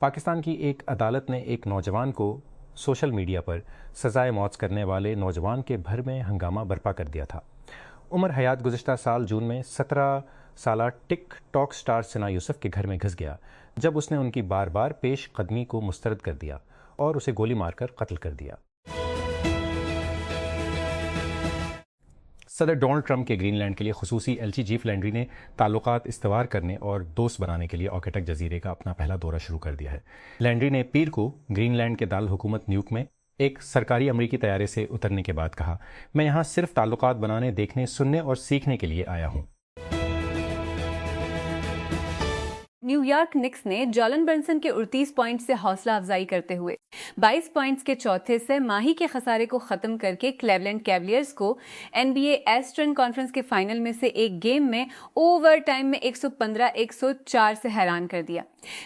پاکستان کی ایک عدالت نے ایک نوجوان کو سوشل میڈیا پر سزائے موت کرنے والے نوجوان کے گھر میں ہنگامہ برپا کر دیا تھا۔ عمر حیات گزشتہ سال جون میں 17 سالہ ٹک ٹاک سٹار ثنا یوسف کے گھر میں گھس گیا جب اس نے ان کی بار بار پیش قدمی کو مسترد کر دیا اور اسے گولی مار کر قتل کر دیا۔ صدر ڈونلڈ ٹرمپ کے گرین لینڈ کے لیے خصوصی ایلچی جیف لینڈری نے تعلقات استوار کرنے اور دوست بنانے کے لیے اوکیٹک جزیرے کا اپنا پہلا دورہ شروع کر دیا ہے۔ لینڈری نے پیر کو گرین لینڈ کے دارالحکومت نیوک میں ایک سرکاری امریکی طیارے سے اترنے کے بعد کہا، میں یہاں صرف تعلقات بنانے، دیکھنے، سننے اور سیکھنے کے لیے آیا ہوں۔ نیو یارک نکس نے جالن برنسن کے 38 پوائنٹ سے حوصلہ افزائی کرتے ہوئے 22 پوائنٹس کے چوتھے سہ ماہی کے خسارے کو ختم کر کے کلیولینڈ کیولیئرز کو NBA ایسٹرن کانفرنس کے فائنل میں سے ایک گیم میں اوور ٹائم میں 115-104 سے حیران کر دیا۔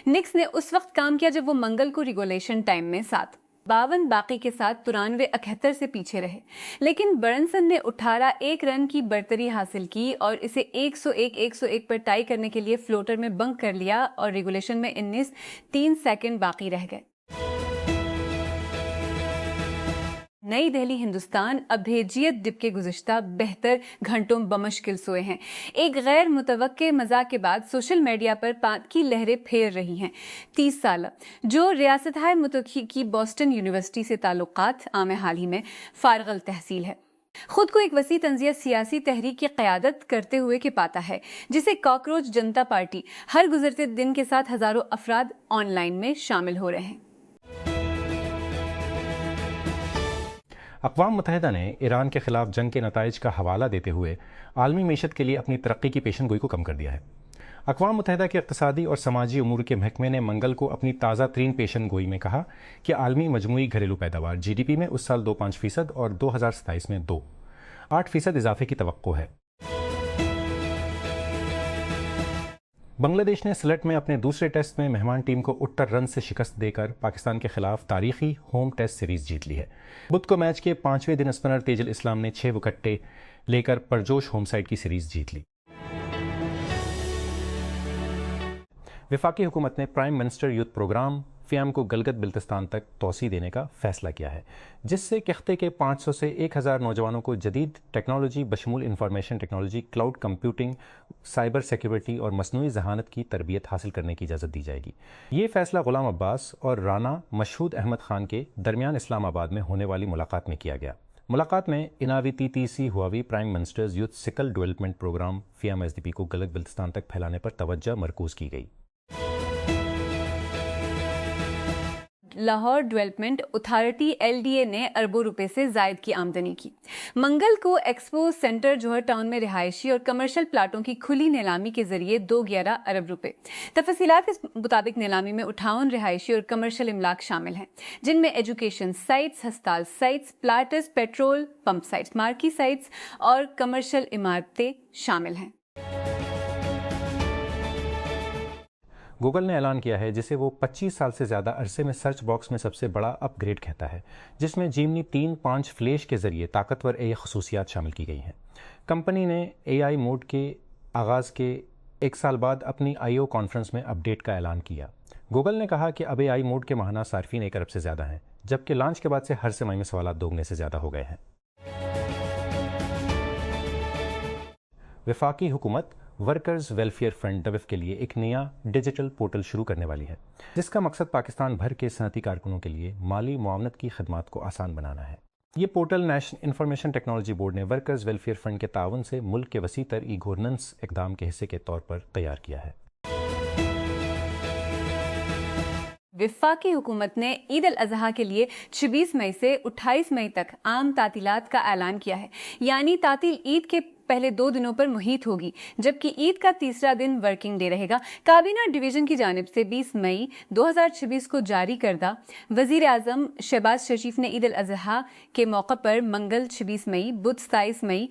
نکس نے اس وقت کام کیا جب وہ منگل کو ریگولیشن ٹائم میں 52 باقی کے ساتھ 93-71 سے پیچھے رہے، لیکن برنسن نے 18 رن کی برتری حاصل کی اور اسے 101 پر ٹائی کرنے کے لیے فلوٹر میں بنک کر لیا اور ریگولیشن میں 3 سیکنڈ باقی رہ گئے۔ نئی دہلی ہندوستان اب بھیجیت ڈپ کے گزشتہ بہتر گھنٹوں بمشکل سوئے ہیں۔ ایک غیر متوقع مزاح کے بعد سوشل میڈیا پر پانک کی لہریں پھیر رہی ہیں۔ 30 سالہ جو ریاستہائے متحدہ کی بوسٹن یونیورسٹی سے تعلقات عام حال ہی میں فارغ التحصیل ہے، خود کو ایک وسیع طنزیہ سیاسی تحریک کی قیادت کرتے ہوئے کہ پاتا ہے جسے کاکروچ جنتا پارٹی، ہر گزرتے دن کے ساتھ ہزاروں افراد آن لائن میں شامل ہو رہے ہیں۔ اقوام متحدہ نے ایران کے خلاف جنگ کے نتائج کا حوالہ دیتے ہوئے عالمی معیشت کے لیے اپنی ترقی کی پیشن گوئی کو کم کر دیا ہے۔ اقوام متحدہ کے اقتصادی اور سماجی امور کے محکمے نے منگل کو اپنی تازہ ترین پیشن گوئی میں کہا کہ عالمی مجموعی گھریلو پیداوار GDP میں اس سال 2.5% اور 2027 میں 8% اضافے کی توقع ہے۔ بنگلہ دیش نے سلٹ میں اپنے دوسرے ٹیسٹ میں مہمان ٹیم کو 68 رن سے شکست دے کر پاکستان کے خلاف تاریخی ہوم ٹیسٹ سیریز جیت لی ہے۔ بدھ کو میچ کے 5ویں دن اسپنر تیجل اسلام نے 6 وکٹیں لے کر پرجوش ہوم سائیڈ کی سیریز جیت لی۔ وفاقی حکومت نے پرائم منسٹر یوتھ پروگرام فیام کو گلگت بلتستان تک توسیع دینے کا فیصلہ کیا ہے، جس سے خطے کے 500 سے 1000 نوجوانوں کو جدید ٹیکنالوجی بشمول information technology, cloud computing, cyber security اور مصنوعی ذہانت کی تربیت حاصل کرنے کی اجازت دی جائے گی۔ یہ فیصلہ غلام عباس اور رانا مشہود احمد خان کے درمیان اسلام آباد میں ہونے والی ملاقات میں کیا گیا۔ ملاقات میں اناوی TTC Huawei prime ministers youth skill development program فیام SDP کو گلگت بلتستان تک پھیلانے پر توجہ مرکوز کی گئی۔ لاہور ڈیولپمنٹ اتھارٹی LDA نے اربوں روپے سے زائد کی آمدنی کی۔ منگل کو ایکسپو سینٹر جوہر ٹاؤن میں رہائشی اور کمرشل پلاٹوں کی کھلی نیلامی کے ذریعے 211 ارب روپے۔ تفصیلات کے مطابق نیلامی میں 58 رہائشی اور کمرشل املاک شامل ہیں، جن میں ایجوکیشن سائٹس، ہسپتال sites, plots, petrol pump sites, marquee sites اور کمرشل عمارتیں شامل ہیں۔ گوگل نے اعلان کیا ہے، جسے وہ 25 سال سے زیادہ عرصے میں سرچ باکس میں سب سے بڑا اپ گریڈ کہتا ہے، جس میں جیمنی 3.5 فلیش کے ذریعے طاقتور AI خصوصیات شامل کی گئی ہیں۔ کمپنی نے AI موڈ کے آغاز کے 1 سال بعد اپنی I/O کانفرنس میں اپ ڈیٹ کا اعلان کیا۔ گوگل نے کہا کہ اب AI موڈ کے ماہانہ صارفین 1 ارب سے زیادہ ہیں، جبکہ لانچ کے بعد سے ہر سہ ماہی میں سوالات دوگنے سے زیادہ ہو گئے ہیں۔ وفاقی حکومت ورکرز ویلفیئر فرنٹ WF کے لیے ایک نیا ڈیجیٹل پورٹل شروع کرنے والی ہے، جس کا مقصد پاکستان بھر کے صنعتی کارکنوں کے لیے مالی معاونت کی خدمات کو آسان بنانا ہے۔ یہ portal national information technology board نے ورکرز ویلفیئر فرنٹ کے تعاون سے ملک کے وسیع تر ای گورننس اقدام کے حصے کے طور پر تیار کیا ہے۔ وفاقی حکومت نے عید الاضحیٰ کے لیے 26 مئی سے 28 مئی تک عام تعطیلات کا اعلان کیا ہے، یعنی تعطیل عید کے پہلے 2 دنوں پر محیط ہوگی، جبکہ عید کا تیسرا دن ورکنگ ڈے رہے گا۔ کابینہ ڈویژن کی جانب سے 20 مئی 2026 کو جاری کردہ وزیر اعظم شہباز شریف نے عید الاضحیٰ کے موقع پر منگل 26 مئی، بدھ 27 مئی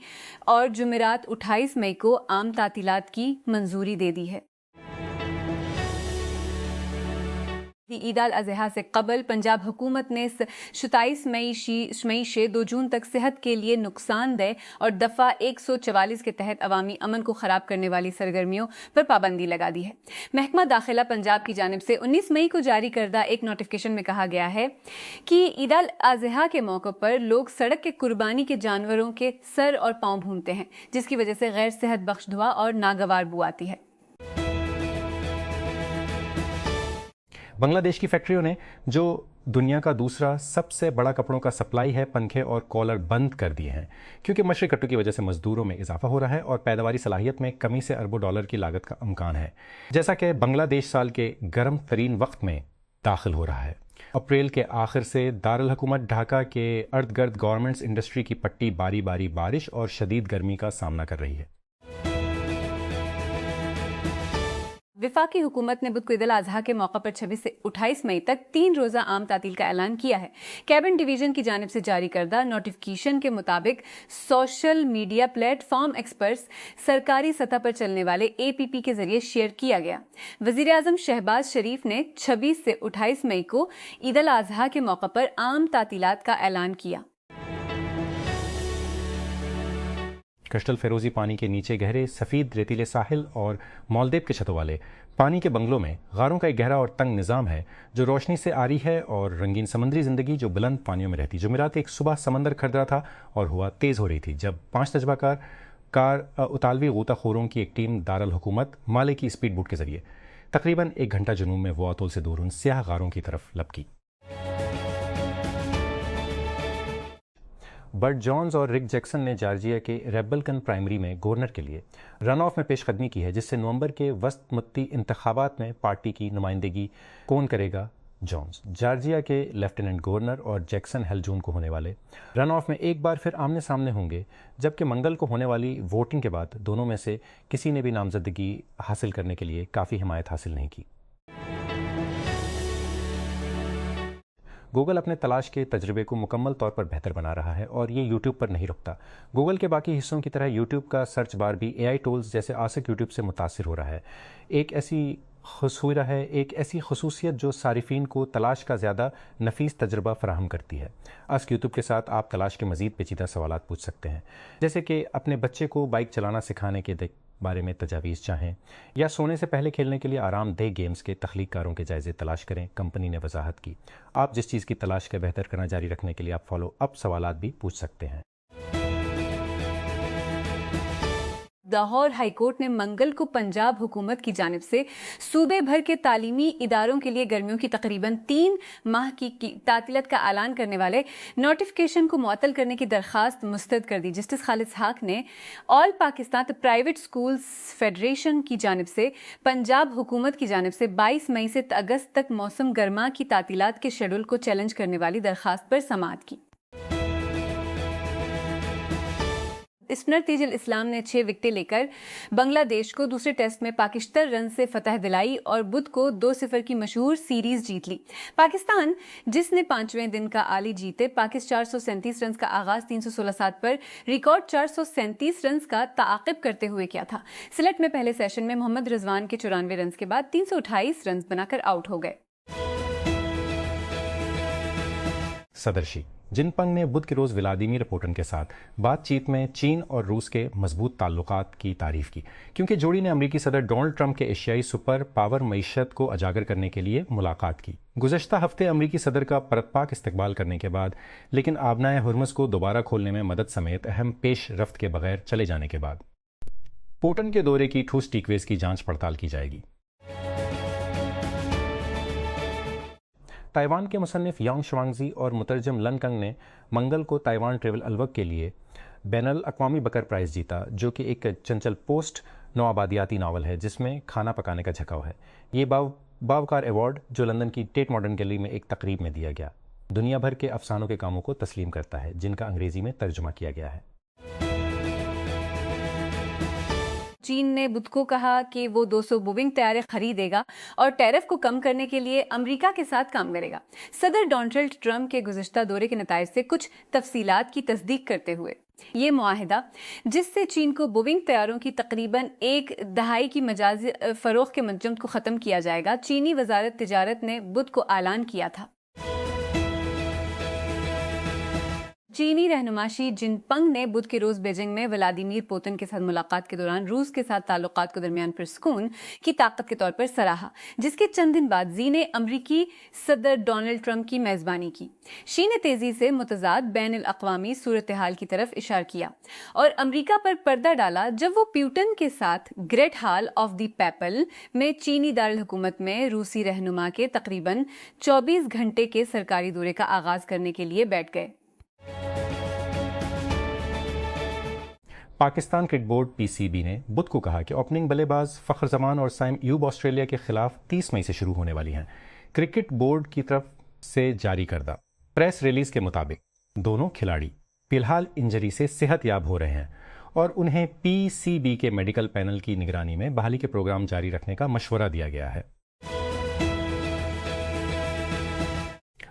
اور جمعرات 28 مئی کو عام تعطیلات کی منظوری دے دی ہے۔ عید الاضحیٰ سے قبل پنجاب حکومت نے 27 مئی سے 2 جون تک صحت کے لیے نقصان دہ اور دفعہ 144 کے تحت عوامی امن کو خراب کرنے والی سرگرمیوں پر پابندی لگا دی ہے۔ محکمہ داخلہ پنجاب کی جانب سے 19 مئی کو جاری کردہ ایک نوٹیفکیشن میں کہا گیا ہے کہ عید الاضحیٰ کے موقع پر لوگ سڑک کے قربانی کے جانوروں کے سر اور پاؤں بھونتے ہیں، جس کی وجہ سے غیر صحت بخش دھواں اور ناگوار بو آتی ہے۔ بنگلہ دیش کی فیکٹریوں نے جو دنیا کا دوسرا سب سے بڑا کپڑوں کا سپلائی ہے، پنکھے اور کالر بند کر دیے ہیں، کیونکہ مشرق کٹو کی وجہ سے مزدوروں میں اضافہ ہو رہا ہے اور پیداواری صلاحیت میں کمی سے اربوں ڈالر کی لاگت کا امکان ہے، جیسا کہ بنگلہ دیش سال کے گرم ترین وقت میں داخل ہو رہا ہے۔ اپریل کے آخر سے دارالحکومت ڈھاکہ کے ارد گرد گورنمنٹس انڈسٹری کی پٹی باری باری بارش اور شدید گرمی کا سامنا کر رہی ہے۔ وفاقی حکومت نے بدھ کو عید الاضحیٰ کے موقع پر 26 سے 28 مئی تک 3 روزہ عام تعطیل کا اعلان کیا ہے۔ کیبن ڈویژن کی جانب سے جاری کردہ نوٹیفکیشن کے مطابق social media plate form experts سرکاری سطح پر چلنے والے APP کے ذریعے شیئر کیا گیا۔ وزیر اعظم شہباز شریف نے 26 سے 28 مئی کو عید الاضحیٰ کے موقع پر عام تعطیلات کا اعلان کیا۔ کرسٹل فیروزی پانی کے نیچے گہرے سفید ریتیلے ساحل اور مالدیپ کے چھتوں والے پانی کے بنگلوں میں غاروں کا ایک گہرا اور تنگ نظام ہے جو روشنی سے آری ہے، اور رنگین سمندری زندگی جو بلند پانیوں میں رہتی۔ جمعرات ایک صبح سمندر کھڑ تھا اور ہوا تیز ہو رہی تھی جب 5 تجربہ کار اطالوی غوطہ خوروں کی ایک ٹیم دارالحکومت مالے کی اسپیڈ بوٹ کے ذریعے تقریباً 1 گھنٹہ جنوب میں وہ اتول سے دور ان سیاہ غاروں کی طرف لپکی۔ برٹ جونز اور رک جیکسن نے جارجیا کے ریپبلکن پرائمری میں گورنر کے لیے رن آف میں پیش قدمی کی ہے، جس سے نومبر کے وسط مدتی انتخابات میں پارٹی کی نمائندگی کون کرے گا؟ جونز جارجیا کے لیفٹیننٹ گورنر اور جیکسن ہیل جون کو ہونے والے رن آف میں ایک بار پھر آمنے سامنے ہوں گے، جبکہ منگل کو ہونے والی ووٹنگ کے بعد دونوں میں سے کسی نے بھی نامزدگی حاصل کرنے کے لیے کافی حمایت حاصل نہیں کی۔ گوگل اپنے تلاش کے تجربے کو مکمل طور پر بہتر بنا رہا ہے اور یہ یوٹیوب پر نہیں رکتا۔ گوگل کے باقی حصوں کی طرح یوٹیوب کا سرچ بار بھی AI ٹولز جیسے آسک یوٹیوب سے متاثر ہو رہا ہے۔ ایک ایسی خصوصیت جو صارفین کو تلاش کا زیادہ نفیس تجربہ فراہم کرتی ہے۔ آسک یوٹیوب کے ساتھ آپ تلاش کے مزید پیچیدہ سوالات پوچھ سکتے ہیں، جیسے کہ اپنے بچے کو بائک چلانا سکھانے کے بارے میں تجاویز چاہیں یا سونے سے پہلے کھیلنے کے لیے آرام دہ گیمز کے تخلیق کاروں کے جائزے تلاش کریں، کمپنی نے وضاحت کی۔ آپ جس چیز کی تلاش کا بہتر کرنا جاری رکھنے کے لیے آپ فالو اپ سوالات بھی پوچھ سکتے ہیں۔ لاہور ہائی کورٹ نے منگل کو پنجاب حکومت کی جانب سے صوبے بھر کے تعلیمی اداروں کے لیے گرمیوں کی تقریباً 3 ماہ کی تعطیلات کا اعلان کرنے والے نوٹیفکیشن کو معطل کرنے کی درخواست مسترد کر دی۔ جسٹس خالد اسحاق نے آل پاکستان پرائیویٹ اسکولز فیڈریشن کی جانب سے پنجاب حکومت کی جانب سے 22 مئی سے اگست تک موسم گرما کی تعطیلات کے شیڈول کو چیلنج کرنے والی درخواست پر سماعت کی۔ اسپنر تیج الاسلام نے 6 وکٹیں لے کر بنگلہ دیش کو دوسرے ٹیسٹ میں پاکستان رن سے فتح دلائی اور بدھ کو 2-0 کی مشہور سیریز جیت لی۔ پاکستان جس نے 5ویں دن کا آلی جیتے پاکستان 437 رنز کا آغاز 316 پر ریکارڈ 437 رنز کا تعاقب کرتے ہوئے کیا تھا۔ سلیٹ میں پہلے سیشن میں محمد رضوان کے 94 رنز کے بعد 328 رنز بنا کر آؤٹ ہو گئے۔ صدر شی جن پنگ نے بدھ کے روز ولادیمیر پوٹن کے ساتھ بات چیت میں چین اور روس کے مضبوط تعلقات کی تعریف کی، کیونکہ جوڑی نے امریکی صدر ڈونلڈ ٹرمپ کے ایشیائی سپر پاور معیشت کو اجاگر کرنے کے لیے ملاقات کی۔ گزشتہ ہفتے امریکی صدر کا پرت پاک استقبال کرنے کے بعد، لیکن آبنائے ہرمز کو دوبارہ کھولنے میں مدد سمیت اہم پیش رفت کے بغیر چلے جانے کے بعد پوٹن کے دورے کی ٹھوس ٹیک ویز کی جانچ پڑتال کی جائے گی۔ تائیوان کے مصنف یانگ شوانگزی اور مترجم لن کنگ نے منگل کو تائیوان ٹریول الوگ کے لیے بین الاقوامی بکر پرائز جیتا، جو کہ ایک چنچل پوسٹ نوآبادیاتی ناول ہے جس میں کھانا پکانے کا جھکاؤ ہے۔ یہ باوقار ایوارڈ جو لندن کی ٹیٹ ماڈرن گیلری میں ایک تقریب میں دیا گیا، دنیا بھر کے افسانوں کے کاموں کو تسلیم کرتا ہے جن کا انگریزی میں ترجمہ کیا گیا ہے۔ چین نے بدھ کو کہا کہ وہ 200 بوئنگ طیارے خریدے گا اور ٹیرف کو کم کرنے کے لیے امریکہ کے ساتھ کام کرے گا۔ صدر ڈونلڈ ٹرمپ کے گزشتہ دورے کے نتائج سے کچھ تفصیلات کی تصدیق کرتے ہوئے یہ معاہدہ جس سے چین کو بوئنگ طیاروں کی تقریباً 1 دہائی کی مجازی فروخت کے منجمد کو ختم کیا جائے گا، چینی وزارت تجارت نے بدھ کو اعلان کیا تھا۔ چینی رہنما شی جن پنگ نے بدھ کے روز بیجنگ میں ولادیمیر پوتن کے ساتھ ملاقات کے دوران روس کے ساتھ تعلقات کو درمیان پرسکون کی طاقت کے طور پر سراہا، جس کے چند دن بعد زی نے امریکی صدر ڈونلڈ ٹرمپ کی میزبانی کی۔ شی نے تیزی سے متضاد بین الاقوامی صورتحال کی طرف اشارہ کیا اور امریکہ پر پردہ ڈالا جب وہ پیوٹن کے ساتھ great hall of the people میں چینی دارالحکومت میں روسی رہنما کے تقریباً 24 گھنٹے کے سرکاری دورے کا آغاز کرنے کے لیے بیٹھ گئے۔ پاکستان کرکٹ بورڈ PCB نے بدھ کو کہا کہ اوپننگ بلے باز فخر زمان اور سائم ایوب آسٹریلیا کے خلاف 30 مئی سے شروع ہونے والی ہیں۔ کرکٹ بورڈ کی طرف سے جاری کردہ پریس ریلیز کے مطابق دونوں کھلاڑی فی الحال انجری سے صحت یاب ہو رہے ہیں اور انہیں PCB کے میڈیکل پینل کی نگرانی میں بحالی کے پروگرام جاری رکھنے کا مشورہ دیا گیا ہے۔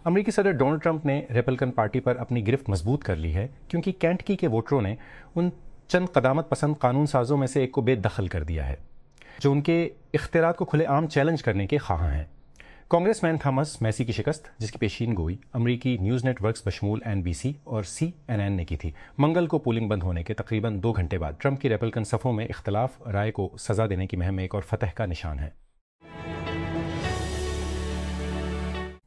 امریکی صدر ڈونلڈ ٹرمپ نے ریپبلکن پارٹی پر اپنی گرفت مضبوط کر لی ہے کیونکہ کینٹکی کے ووٹروں نے ان چند قدامت پسند قانون سازوں میں سے ایک کو بے دخل کر دیا ہے جو ان کے اختیارات کو کھلے عام چیلنج کرنے کے خواہاں ہیں۔ کانگریس مین تھامس میسی کی شکست، جس کی پیشین گوئی امریکی نیوز نیٹ ورکس بشمول NBC اور CNN نے کی تھی، منگل کو پولنگ بند ہونے کے تقریباً 2 گھنٹے بعد ٹرمپ کی ریپبلکن صفوں میں اختلاف رائے کو سزا دینے کی مہم ایک اور فتح کا نشان ہے۔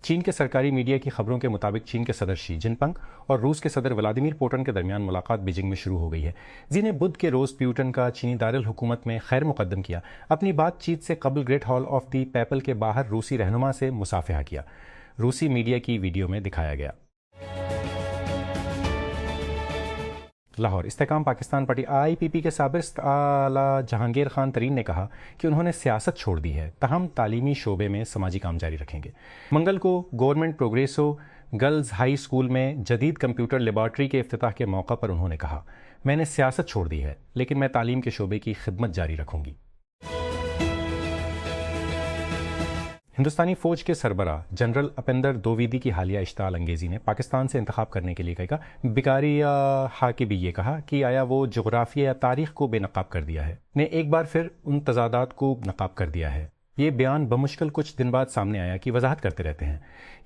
چین کے سرکاری میڈیا کی خبروں کے مطابق چین کے صدر شی جن پنگ اور روس کے صدر ولادیمیر پوٹن کے درمیان ملاقات بیجنگ میں شروع ہو گئی ہے۔ زی نے بدھ کے روز پیوٹن کا چینی دارالحکومت میں خیر مقدم کیا، اپنی بات چیت سے قبل great hall of the people کے باہر روسی رہنما سے مصافحہ کیا، روسی میڈیا کی ویڈیو میں دکھایا گیا۔ لاہور، استحکام پاکستان پارٹی IPP کے سابق اعلیٰ جہانگیر خان ترین نے کہا کہ انہوں نے سیاست چھوڑ دی ہے، تاہم تعلیمی شعبے میں سماجی کام جاری رکھیں گے۔ منگل کو government progressive girls high school میں جدید کمپیوٹر لیبارٹری کے افتتاح کے موقع پر انہوں نے کہا، میں نے سیاست چھوڑ دی ہے لیکن میں تعلیم کے شعبے کی خدمت جاری رکھوں گی۔ ہندوستانی فوج کے سربراہ جنرل اپیندر دوویدی کی حالیہ اشتعال انگیزی نے پاکستان سے انتخاب کرنے کے لیے کہا، بیکاری حاکی بھی یہ کہا کہ آیا وہ جغرافیہ یا تاریخ کو بے نقاب کر دیا ہے، نے ایک بار پھر ان تضادات کو نقاب کر دیا ہے۔ یہ بیان بمشکل کچھ دن بعد سامنے آیا کہ وضاحت کرتے رہتے ہیں،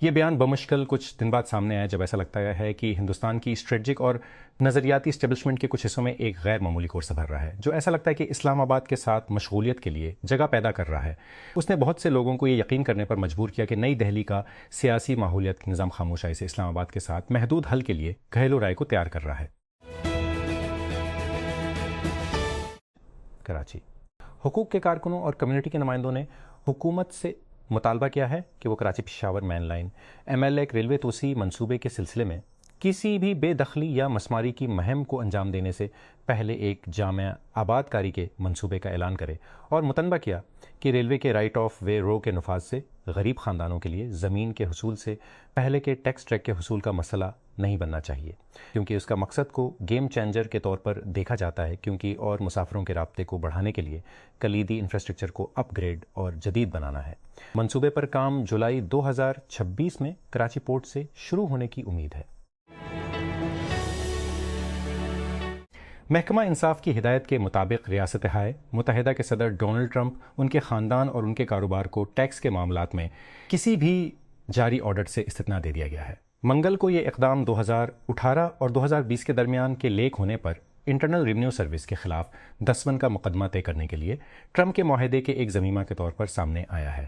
یہ بیان بمشکل کچھ دن بعد سامنے آیا جب ایسا لگتا ہے کہ ہندوستان کی اسٹریٹجک اور نظریاتی اسٹیبلشمنٹ کے کچھ حصوں میں ایک غیر معمولی کورس بھر رہا ہے جو ایسا لگتا ہے کہ اسلام آباد کے ساتھ مشغولیت کے لیے جگہ پیدا کر رہا ہے۔ اس نے بہت سے لوگوں کو یہ یقین کرنے پر مجبور کیا کہ نئی دہلی کا سیاسی ماحولیات کی نظام خاموشی سے اسلام آباد کے ساتھ محدود حل کے لیے گھریلو رائے کو تیار کر رہا ہے۔ کراچی، حقوق کے کارکنوں اور کمیونٹی کے نمائندوں نے حکومت سے مطالبہ کیا ہے کہ وہ Karachi Peshawar main line MLAC railway توسیع منصوبے کے سلسلے میں کسی بھی بے دخلی یا مسماری کی مہم کو انجام دینے سے پہلے ایک جامع آباد کاری کے منصوبے کا اعلان کرے، اور مطالبہ کیا کہ ریلوے کے رائٹ آف وے رو کے نفاذ سے غریب خاندانوں کے لیے زمین کے حصول سے پہلے کے ٹیکس ٹریک کے حصول کا مسئلہ نہیں بننا چاہیے، کیونکہ اس کا مقصد کو گیم چینجر کے طور پر دیکھا جاتا ہے، کیونکہ اور مسافروں کے رابطے کو بڑھانے کے لیے کلیدی انفراسٹرکچر کو اپ گریڈ اور جدید بنانا ہے۔ منصوبے پر کام جولائی 2026 میں کراچی پورٹ سے شروع ہونے کی امید ہے۔ محکمہ انصاف کی ہدایت کے مطابق ریاستہائے متحدہ کے صدر ڈونلڈ ٹرمپ، ان کے خاندان اور ان کے کاروبار کو ٹیکس کے معاملات میں کسی بھی جاری آڈٹ سے استثناء دے دیا گیا ہے۔ منگل کو یہ اقدام 2018 اور 2020 کے درمیان کے لیک ہونے پر انٹرنل ریونیو سروس کے خلاف 10واں کا مقدمہ طے کرنے کے لیے ٹرمپ کے معاہدے کے ایک ضمیمہ کے طور پر سامنے آیا ہے۔